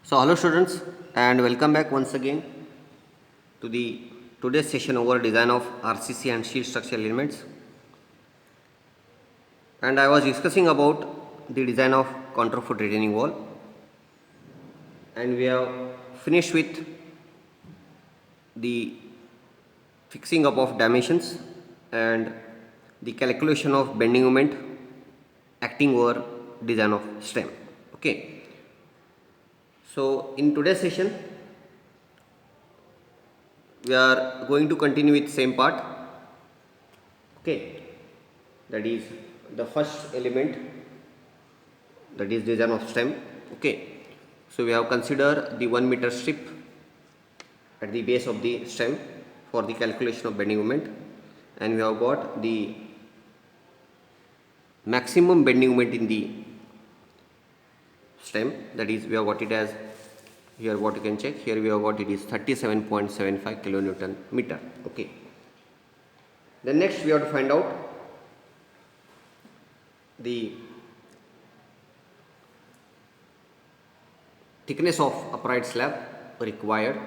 So hello students and welcome back once again to the today's session over design of RCC and steel structural elements. And I was discussing about the design of counterfeit retaining wall, and we have finished with the fixing up of dimensions and the calculation of bending moment acting over design of stem. Okay. So in today's session we are going to continue with same part. Okay, that is the first element, that is design of stem. Okay, so we have considered the 1 meter strip at the base of the stem for the calculation of bending moment, and we have got the maximum bending moment in the stem, that is we have got it as, here what you can check, here we have got it is 37.75 kilonewton meter. Okay, then next we have to find out the thickness of upright slab required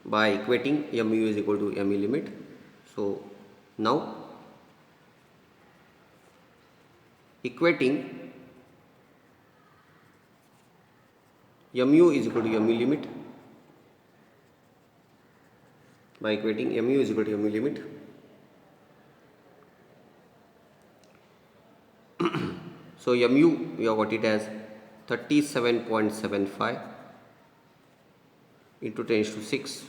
by equating mu is equal to mu limit. So now equating mu is equal to mu limit, by equating mu is equal to mu limit, so mu we have got it as 37.75 into 10 to 6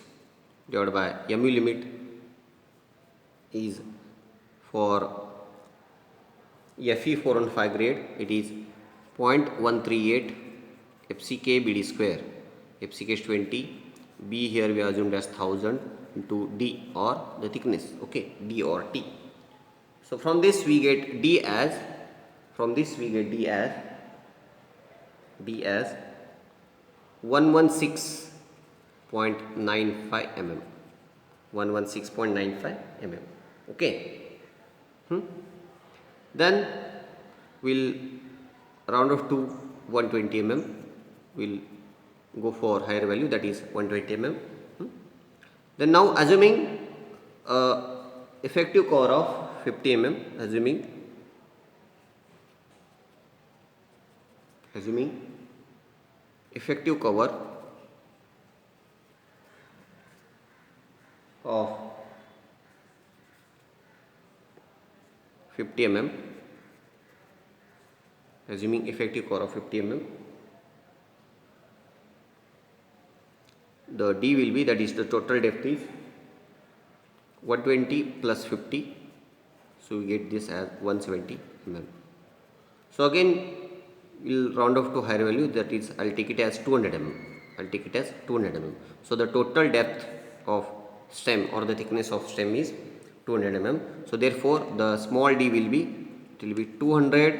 divided by mu limit is for Fe 415 grade, it is 0.138 FCK BD square. FCK is 20, B here we assumed as 1000 into D or the thickness. Okay, D or T. So from this we get D as, D as 116.95 mm. 116.95 mm. Okay. Then we'll round off to 120 mm. We'll go for higher value, that is 120 mm. Then now assuming effective cover of 50 mm, assuming effective cover of 50 mm, assuming effective cover of 50 mm, the D will be, that is the total depth is 120 plus 50, so we get this as 170 mm. So again we'll round off to higher value, that is I'll take it as 200 mm. So the total depth of stem or the thickness of stem is 200 mm. So therefore the small d will be, it will be 200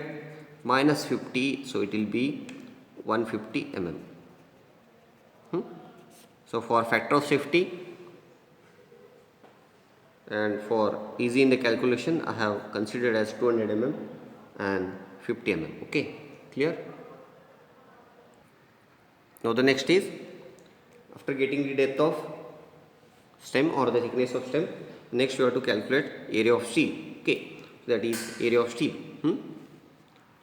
minus 50, so it will be 150 mm. So for factor of safety and for easy in the calculation, I have considered as 200 mm and 50 mm. Okay, clear? Now the next is, after getting the depth of stem or the thickness of stem, next we have to calculate area of steel. Okay, that is area of steel.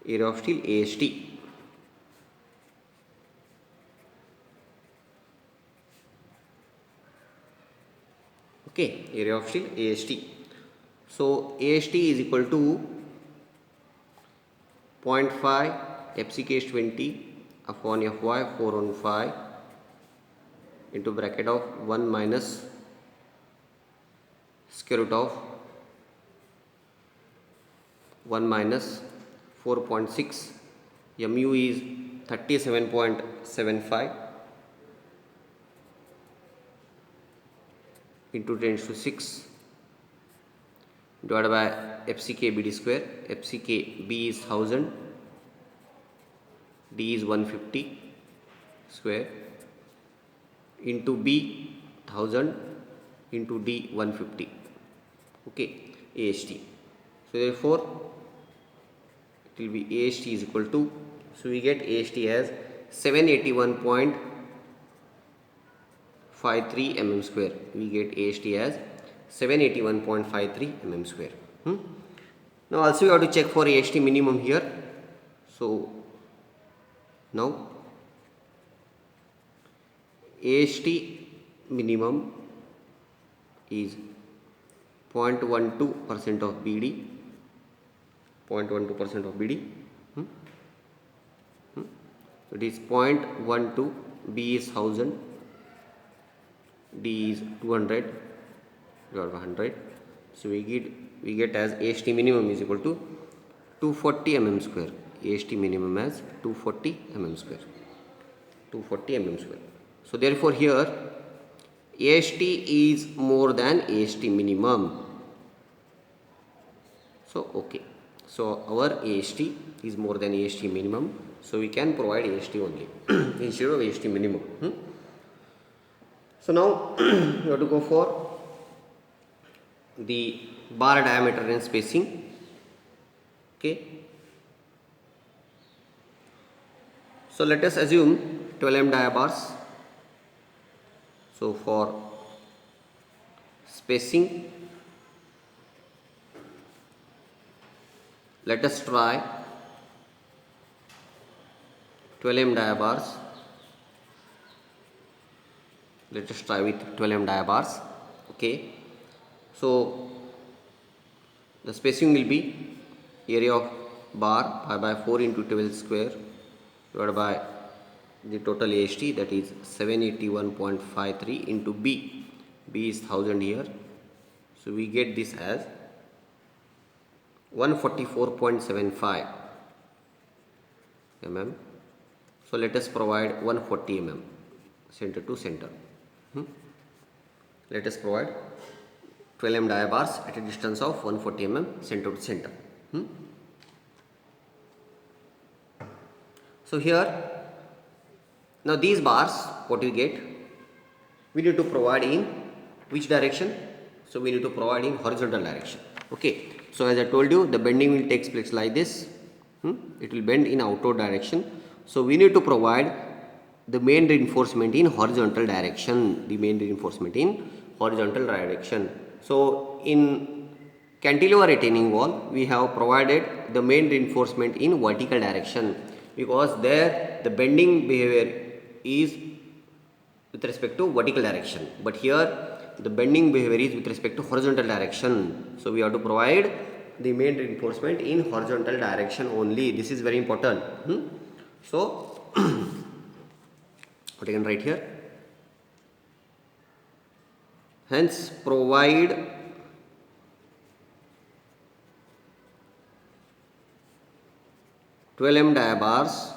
Area of steel, AST. Okay, area of steel, AST. So AST is equal to 0.5 FCK is 20 upon Fy 415 into bracket of 1 minus square root of 1 minus 4.6, mu is 37.75 into 10 to 6 divided by FCK BD square. FCK B is 1000, D is 150 square into B 1000 into D 150. Okay, AST. So therefore it will be AST is equal to, so we get AST as 781.53 mm square. We get AST as 781.53 mm square. Now also you have to check for AST minimum here. So now AST minimum is 0.12% of BD. 0.12% of BD. It is 0.12. B is 1000. D is 200 divided by 100. So we get as AST minimum is equal to 240 mm square. AST minimum as 240 mm square. 240 mm square. So therefore here AST is more than AST minimum. So okay. So our AST is more than AST minimum. So we can provide AST only instead of AST minimum. So now you have to go for the bar diameter and spacing. Okay. So let us assume 12 mm dia bars. So for spacing, let us try 12 mm dia bars. Let us try with 12 mm dia bars. Okay. So the spacing will be area of bar pi by 4 into 12 square divided by the total AST, that is 781.53 into B. B is 1000 here. So we get this as 144.75 mm. So let us provide 140 mm center to center. Let us provide 12 mm dia bars at a distance of 140 mm center to center. So here, now these bars, what we get, we need to provide in which direction? So we need to provide in horizontal direction. Okay. So as I told you, the bending will take place like this. It will bend in outward direction. So we need to provide the main reinforcement in horizontal direction. The main reinforcement in horizontal direction. So in cantilever retaining wall, we have provided the main reinforcement in vertical direction, because there the bending behavior is with respect to vertical direction, but here the bending behavior is with respect to horizontal direction. So we have to provide the main reinforcement in horizontal direction only. This is very important. So what I can write here, hence provide mm dia bars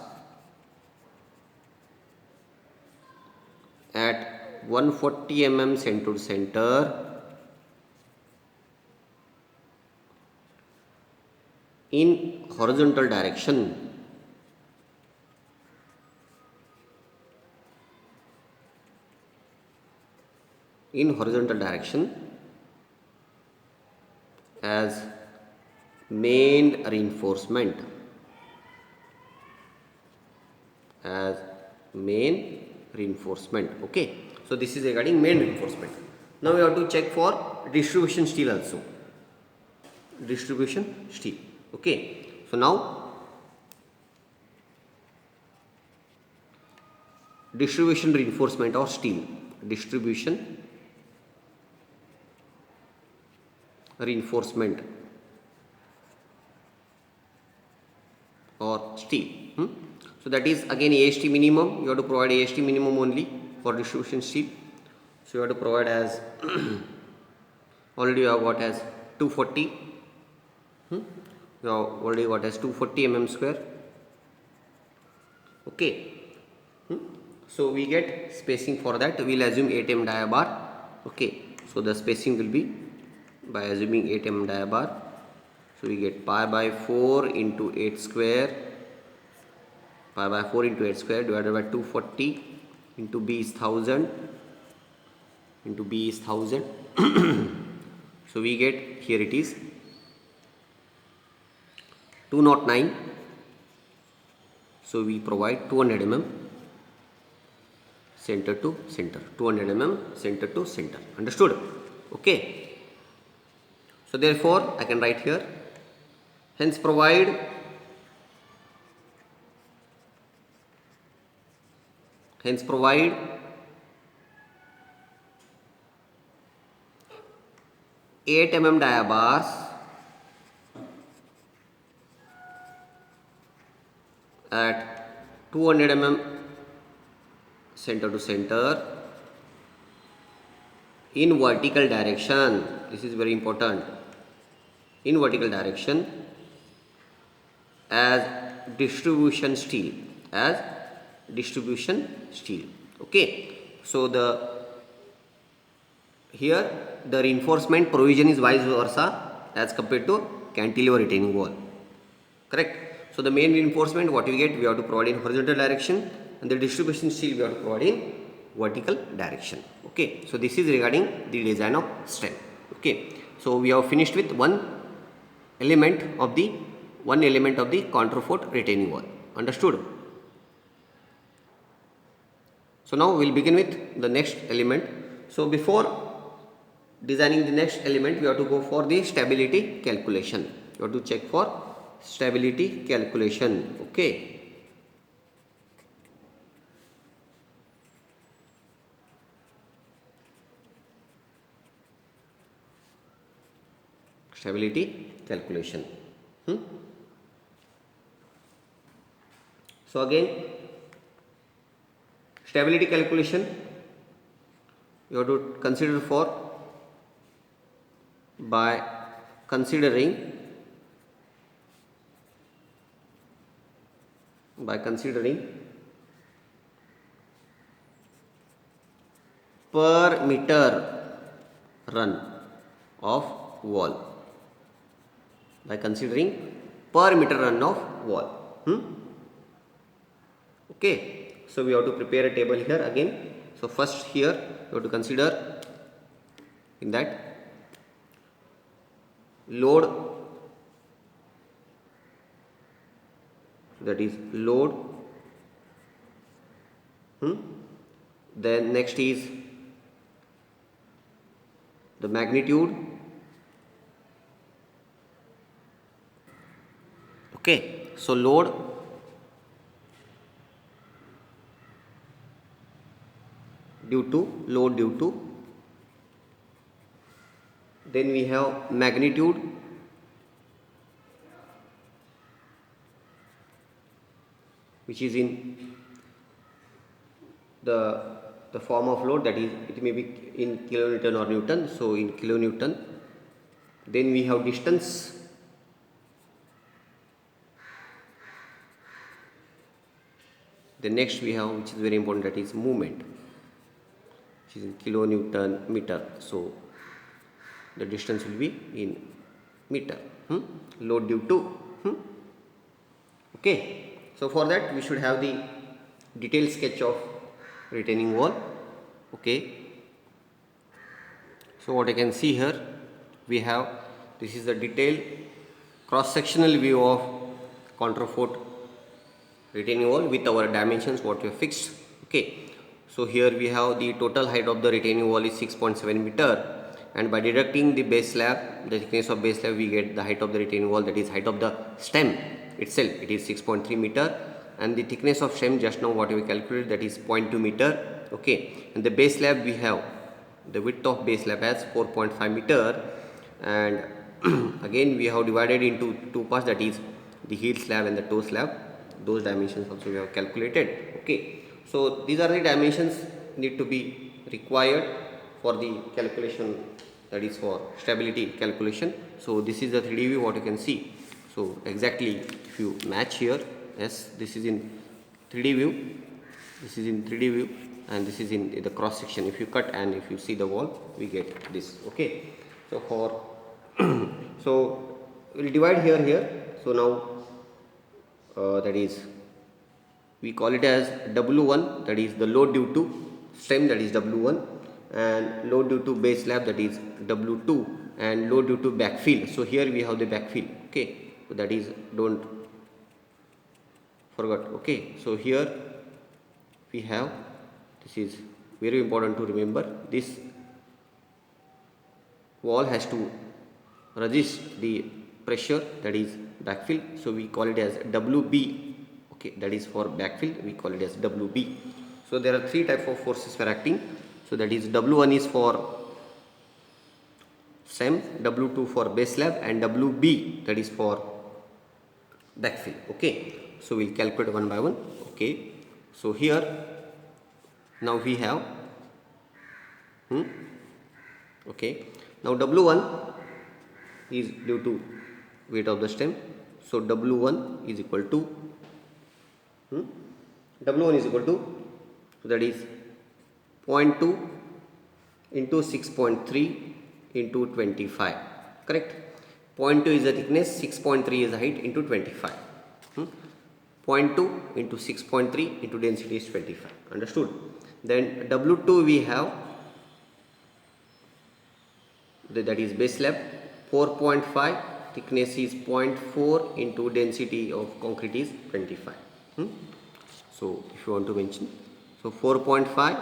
at 140 mm center to center in horizontal direction. In horizontal direction as main reinforcement. As main reinforcement. Okay. So this is regarding main reinforcement. Now we have to check for distribution steel also. Distribution steel. Okay. So now distribution reinforcement or steel. Distribution reinforcement or steel. So that is again AST minimum. You have to provide AST minimum only for distribution steel. So you have to provide as already you have got as 240. You have already got as 240 mm square. Okay. So we get spacing for that. We will assume 8 mm dia bar. Okay. So the spacing will be by assuming 8 mm dia bar. So we get pi by 4 into 8 square. Pi by 4 into 8 square divided by 240 into B is 1000 into B is 1000. So we get, here it is 209. So we provide 200 mm center to center, 200 mm center to center. Understood? Okay. So therefore I can write here, hence provide hence provide 8 mm dia bars at 200 mm center to center in vertical direction. This is very important. In vertical direction as distribution steel, as distribution steel. Okay. So the here the reinforcement provision is vice versa as compared to cantilever retaining wall. Correct. So the main reinforcement what we get, we have to provide in horizontal direction, and the distribution steel we have to provide in vertical direction. Okay. So this is regarding the design of stem. Okay. So we have finished with one element of the counterfort retaining wall. Understood? So now we will begin with the next element. So before designing the next element, we have to go for the stability calculation. You have to check for stability calculation. Okay. Stability calculation. So again, stability calculation you have to consider for by considering per meter run of wall. By considering per meter run of wall. Okay. So we have to prepare a table here again. So first here you have to consider in that load, that is load. Then next is the magnitude. Okay. So load due to, then we have magnitude, which is in the form of load, that is it may be in kilonewton or newton, so in kilonewton. Then we have distance, the next we have, which is very important, that is movement, which is in kilonewton meter, so the distance will be in meter. Load due to. Okay. So for that we should have the detailed sketch of retaining wall. Okay. So what I can see here, we have, this is the detailed cross sectional view of counterfort retaining wall with our dimensions what we have fixed. Okay. So here we have the total height of the retaining wall is 6.7 meter, and by deducting the base slab, the thickness of base slab, we get the height of the retaining wall, that is height of the stem itself, it is 6.3 meter, and the thickness of stem just now what we calculated, that is 0.2 meter. Okay. And the base slab, we have the width of base slab as 4.5 meter, and again we have divided into two parts, that is the heel slab and the toe slab. Those dimensions also we have calculated. Okay. So these are the dimensions need to be required for the calculation, that is for stability calculation. So this is the 3D view what you can see. So exactly if you match here, yes, this is in 3D view, this is in 3D view, and this is in the cross section. If you cut and if you see the wall, we get this. Okay. So for so we will divide here. So now that is we call it as W1, that is the load due to stem, that is W1, and load due to base slab, that is W2, and load due to backfill. So here we have the backfill. Okay. So that is, don't forget. Okay. So here we have This is very important to remember. This wall has to resist the pressure, that is backfill, so we call it as WB. Okay, that is for backfill, we call it as WB. So there are three type of forces for acting. So that is W1 is for SEM, W2 for base slab, and WB that is for backfill. Okay, so we'll calculate one by one. Okay, so here now we have okay, now W1 is due to weight of the stem, so W1 is equal to W1 is equal to, so that is 0.2 into 6.3 into 25, correct? 0.2 is the thickness, 6.3 is the height into 25. 0.2 into 6.3 into density is 25. Understood? Then W2 we have, that is base slab, 4.5, thickness is 0.4 into density of concrete is 25. So if you want to mention, so 4.5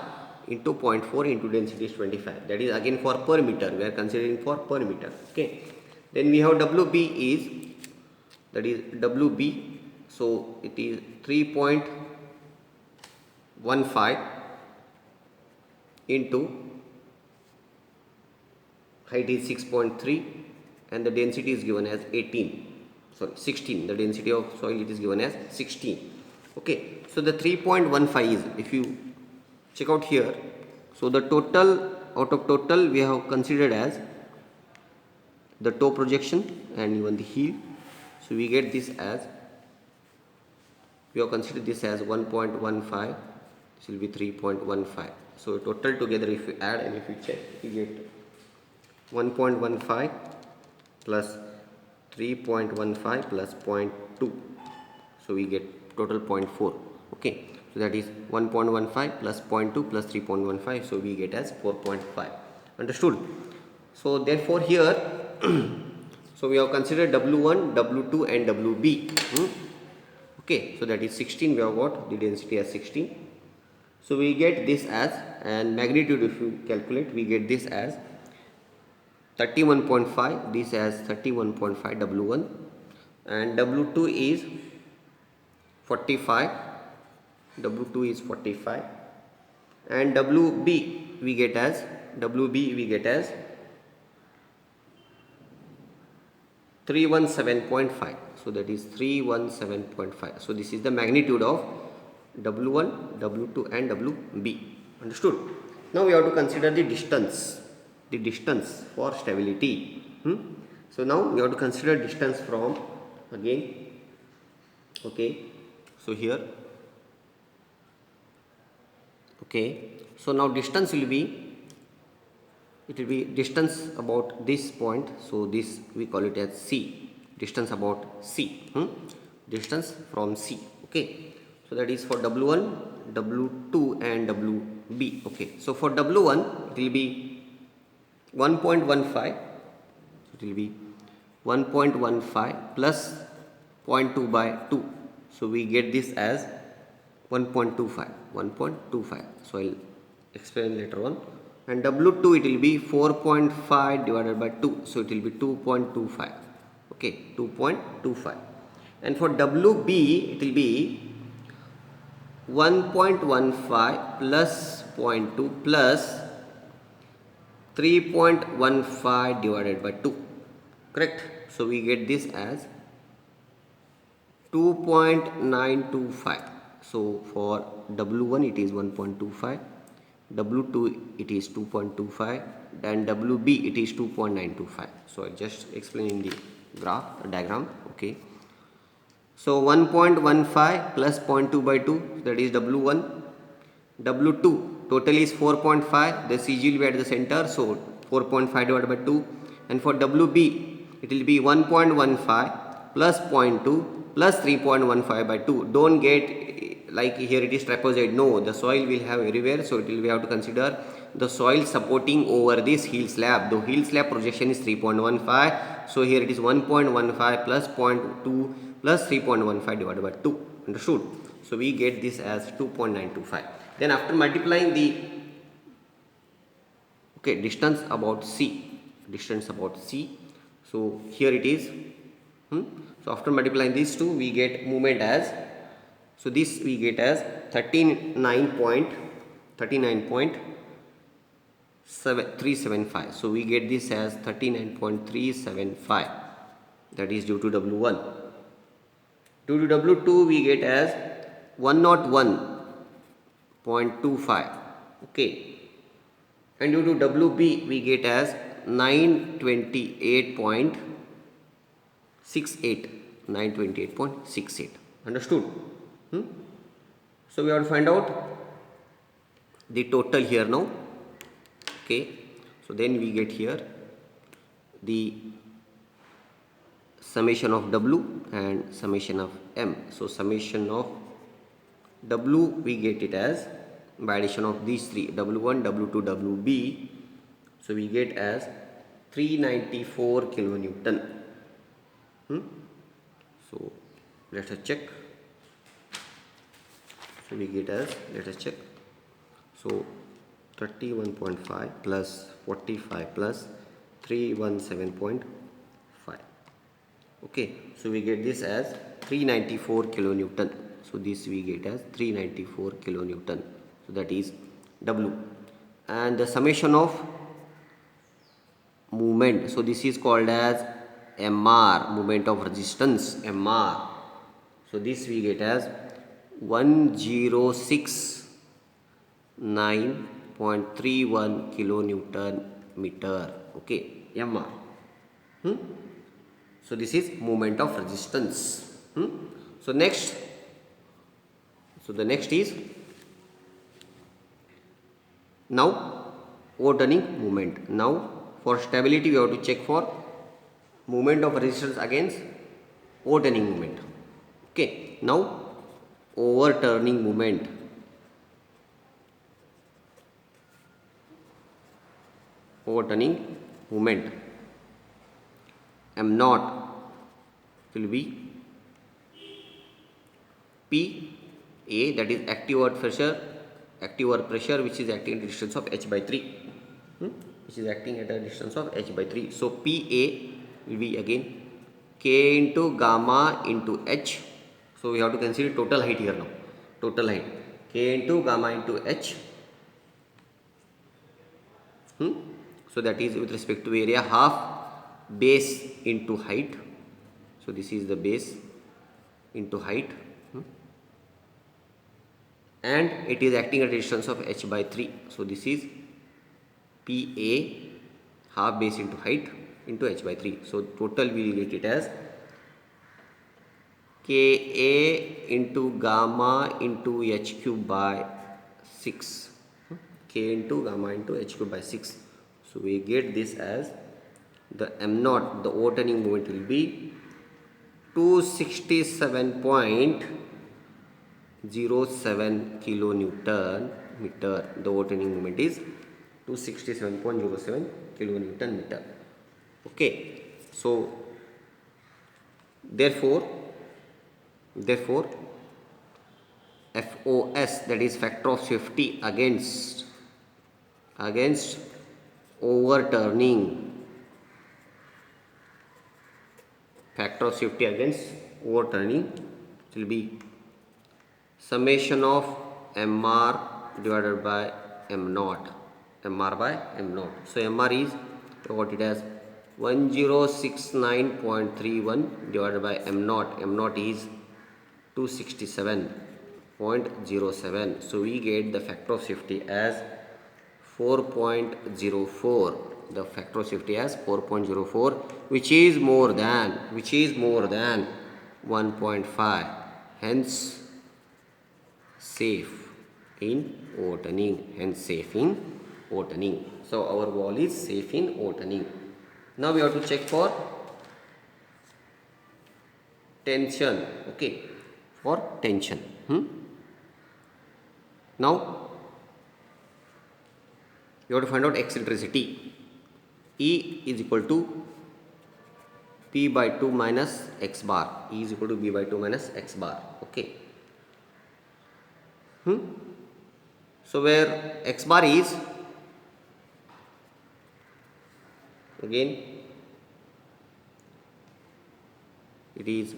into 0.4 into density is 25, that is again for per meter, we are considering for per meter. Okay, then we have WB is, that is WB, so it is 3.15 into height is 6.3 and the density is given as 16, the density of soil it is given as 16. Okay, so the 3.15 is, if you check out here, so the total, out of total we have considered as the toe projection and even the heel, so we get this as, we have considered this as 1.15, this will be 3.15. So total together if you add and if you check, you get 1.15 plus 3.15 plus 0.2, so we get total 0.4. Okay, so that is 1.15 plus 0.2 plus 3.15, so we get as 4.5. Understood? So therefore here so we have considered W1, W2 and WB. Okay, so that is 16, we have got the density as 16. So we get this as, and magnitude if you calculate, we get this as 31.5, this as 31.5 W1, and W2 is 45, W2 is 45, and WB we get as 317.5, so that is 317.5. so this is the magnitude of W1, W2 and WB. Understood? Now we have to consider the distance for stability. So now we have to consider distance from, again, okay, so here, okay, so now distance will be, it will be distance about this point, so this we call it as C, distance about C, distance from C. Okay, so that is for W1, W2 and WB. Okay, so for W1 it will be 1.15, it will be 1.15 plus 0.2 by 2, so we get this as 1.25, so I'll explain later on. And W2 it will be 4.5 divided by 2, so it will be 2.25. Okay, 2.25. And for WB it will be 1.15 plus 0.2 plus 3.15 divided by 2, correct? So we get this as 2.925. So for W1 it is 1.25, W2 it is 2.25, and WB it is 2.925. So I just explain in the diagram. Okay, so 1.15 plus 0.2 by 2, that is W1. W2 total is 4.5, the CG will be at the center, so 4.5 divided by 2. And for WB it will be 1.15 plus 0.2 plus 3.15 by 2. Don't get like here it is trapezoid, no, the soil will have everywhere, so it will, we have to consider the soil supporting over this heel slab. The heel slab projection is 3.15, so here it is 1.15 plus 0.2 plus 3.15 divided by 2. Understood? So we get this as 2.925. Then after multiplying the distance about C, so here it is. So after multiplying these two, we get movement as, so this we get as 39.375. So we get this as 39.375, that is due to W1. Due to W2 we get as 101.25, okay, and due to WB we get as 928.68. Understood? So we have to find out the total here now. Okay, so then we get here the summation of W and summation of M. So summation of W we get it as by addition of these three, W1, W2, WB. So we get as 394 kilonewton. So let us check. So we get as, let us check. So 31.5 plus 45 plus 317.5. Okay, so we get this as 394 kilonewton. So this we get as 394 kilonewton. So that is W. And the summation of movement, so this is called as MR, moment of resistance, MR. So this we get as 1069.31 kilonewton meter. Okay, MR. So this is moment of resistance. So next, so the next is now O turning moment. Now for stability we have to check for moment of resistance against O turning moment. Okay, now overturning moment. Overturning moment. M naught will be P A, that is active work pressure, which is acting at a distance of h by 3, which is acting at a distance of h by 3. So P A will be again K into gamma into H. So we have to consider total height here now. Total height K into gamma into H. So that is with respect to area, half base into height. So this is the base into height, and it is acting at a distance of h by 3. So this is PA, half base into height into h by 3. So total we will get it as Ka into gamma into h cube by 6. K into gamma into h cube by 6. So we get this as the M naught, the overturning moment will be 267.07 kilonewton meter. The overturning moment is 267.07 kilonewton meter. Okay, so therefore FOS, that is factor of safety against overturning, factor of safety against overturning will be summation of MR divided by M naught, MR by M naught. So MR is what it has 1069.31 divided by M naught. M naught is 267.07. So we get the factor of safety as 4.04. The factor of safety as 4.04, which is more than 1.5. Hence safe in overturning. So our wall is safe in overturning. Now we have to check for tension. Okay, for tension. Now you have to find out eccentricity. E is equal to P by 2 minus X bar. E is equal to B by 2 minus X bar. Okay. So where x bar is, again it is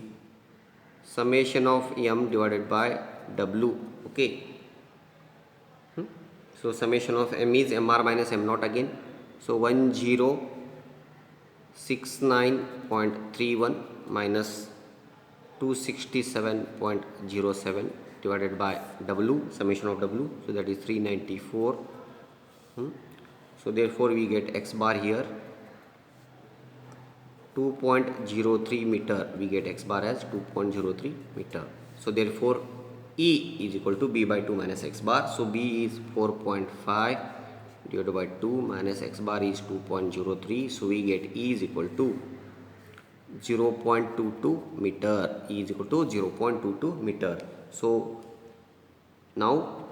summation of m divided by w. Okay. So summation of m is mr minus m naught again. So 1069.31 minus 267.07 divided by w, summation of w, so that is 394. So therefore we get x bar here 2.03 meter. We get x bar as 2.03 meter. So therefore E is equal to b by 2 minus x bar. So b is 4.5 divided by 2 minus x bar is 2.03. So we get E is equal to 0.22 meter. E is equal to 0.22 meter. So now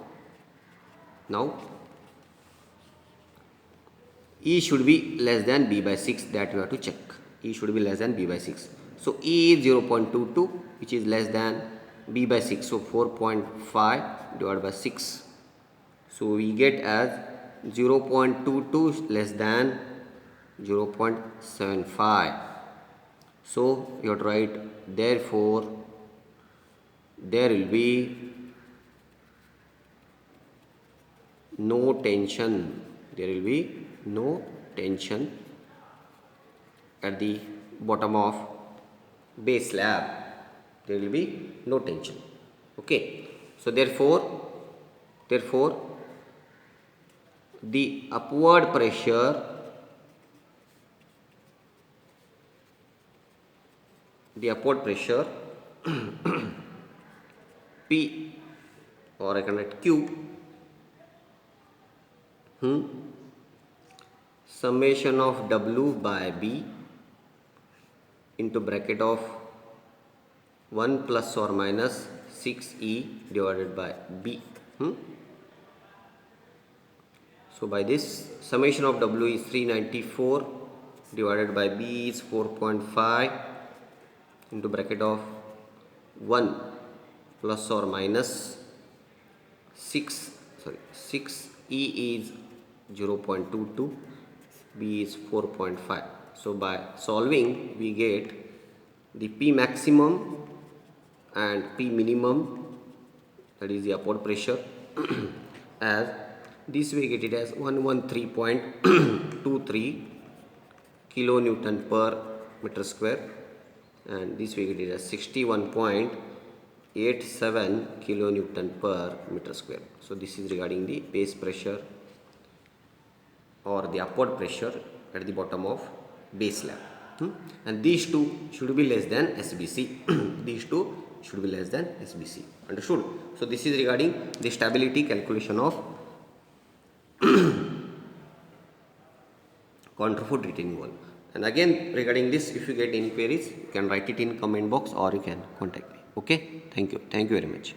E should be less than b by 6, that we have to check. E should be less than b by 6. So E is 0.22, which is less than b by 6. So 4.5 divided by 6. So we get as 0.22 less than 0.75. So you have to write, therefore there will be no tension. There will be no tension at the bottom of base slab. There will be no tension. Okay. So therefore the upward pressure P, or I can write Q, summation of W by B into bracket of 1 plus or minus 6E divided by B. So by this, summation of W is 394 divided by B is 4.5 into bracket of 1 plus or minus 6E is 0.22, B is 4.5. So by solving we get the P maximum and P minimum, that is the upward pressure, as this we get it as 113.23 kilonewton per meter square, and this we get it as 61.87 kilonewton per meter square. So this is regarding the base pressure or the upward pressure at the bottom of base slab. And these two should be less than SBC. These two should be less than SBC. Understood? So this is regarding the stability calculation of counterfoot retaining wall. And again, regarding this, if you get any queries, you can write it in comment box or you can contact me. Okay? Thank you. Thank you very much.